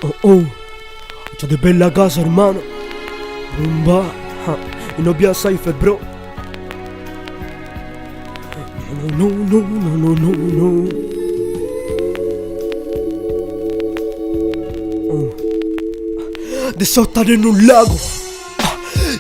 HDP en la casa, hermano. Rumba. Y no veas Cypher, bro. No. Deseo estar en un lago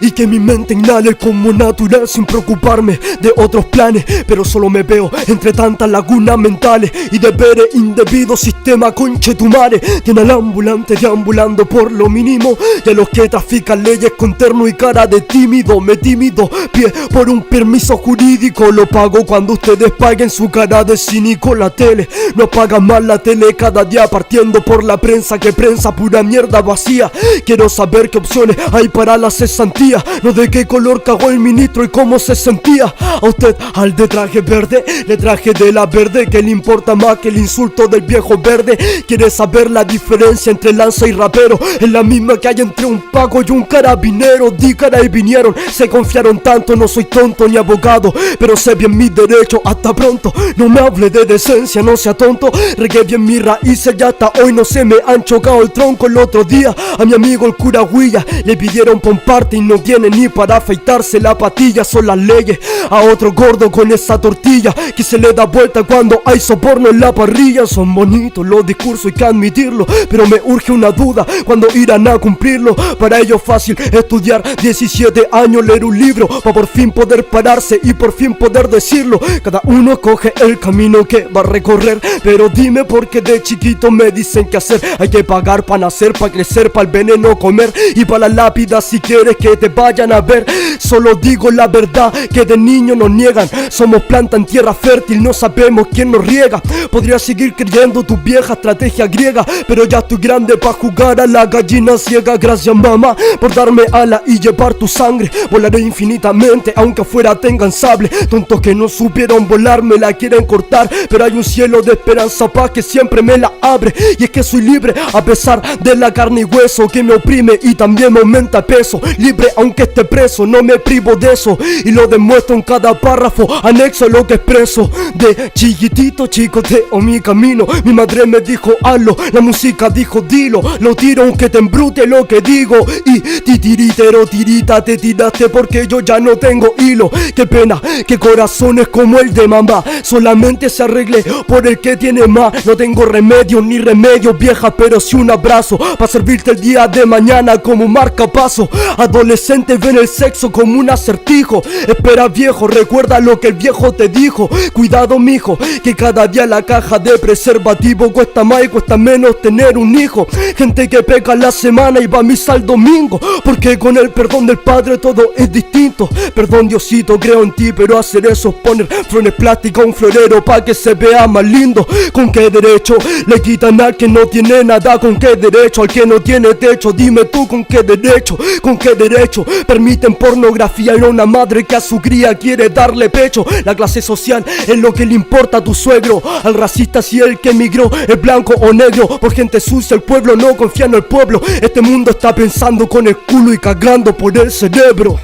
y que mi mente inhale como natural sin preocuparme de otros planes. Pero solo me veo entre tantas lagunas mentales y deberes indebidos, sistema conchetumare. Tiene al ambulante deambulando por lo mínimo, y a los que trafican leyes con terno y cara de tímido. Me tímido, pie por un permiso jurídico. Lo pago cuando ustedes paguen su cara de cínico. La tele, no paga más la tele cada día, partiendo por la prensa que prensa pura mierda vacía. Quiero saber qué opciones hay para la cesantía, no de qué color cagó el ministro y cómo se sentía. A usted, al de traje verde, le traje de la verde, que le importa más que el insulto del viejo verde. Quiere saber la diferencia entre lanza y rapero, es la misma que hay entre un pago y un carabinero. Di cara y vinieron, se confiaron tanto. No soy tonto ni abogado, pero sé bien mis derechos. Hasta pronto, no me hable de decencia, no sea tonto. Regué bien mis raíces y hasta hoy no se me han chocado el tronco. El otro día a mi amigo el cura Huilla le pidieron pomparte y no tiene ni para afeitarse la patilla. Son las leyes. A otro gordo con esa tortilla que se le da vuelta cuando hay soborno en la parrilla. Son bonitos los discursos, hay que admitirlo, pero me urge una duda, ¿cuándo irán a cumplirlo? Para ello fácil estudiar 17 años, leer un libro para por fin poder pararse y por fin poder decirlo. Cada uno coge el camino que va a recorrer, pero dime por qué de chiquito me dicen qué hacer. Hay que pagar para nacer, para crecer, para el veneno comer y para la lápida si quieres que te vayan a ver. Solo digo la verdad que de niño nos niegan. Somos planta en tierra fértil, no sabemos quién nos riega. Podría seguir creyendo tu vieja estrategia griega, pero ya estoy grande para jugar a la gallina ciega. Gracias mamá por darme ala y llevar tu sangre. Volaré infinitamente aunque afuera tengan sable. Tontos que no supieron volar me la quieren cortar, pero hay un cielo de esperanza paz que siempre me la abre. Y es que soy libre a pesar de la carne y hueso que me oprime y también me aumenta el peso. Libre aunque esté preso, no me privo de eso, y lo demuestro en cada párrafo anexo a lo que expreso. De chiquitito chicoteo mi camino, mi madre me dijo hazlo, la música dijo dilo. Lo tiro aunque te embrute lo que digo, y titiritero tirita te tiraste porque yo ya no tengo hilo. Qué pena que corazones como el de mamá solamente se arregle por el que tiene más. No tengo remedio ni remedios vieja, pero sí un abrazo para servirte el día de mañana como marcapaso. Adolescente ven el sexo como un acertijo. Espera viejo, recuerda lo que el viejo te dijo. Cuidado mijo, que cada día la caja de preservativo cuesta más y cuesta menos tener un hijo. Gente que peca la semana y va a misa el domingo, porque con el perdón del padre todo es distinto. Perdón Diosito, creo en ti, pero hacer eso es poner flores plásticas a un florero pa' que se vea más lindo. ¿Con qué derecho le quitan al que no tiene nada? ¿Con qué derecho al que no tiene techo? Dime tú, ¿con qué derecho? ¿Con qué derecho permiten pornografía en una madre que a su cría quiere darle pecho? La clase social es lo que le importa a tu suegro. Al racista si el que emigró es blanco o negro. Por gente sucia el pueblo no confía en el pueblo. Este mundo está pensando con el culo y cagando por el cerebro.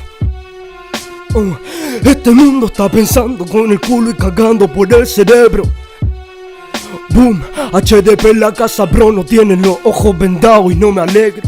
Este mundo está pensando con el culo y cagando por el cerebro. Boom, HDP en la casa bro, no tienen los ojos vendados y no me alegro.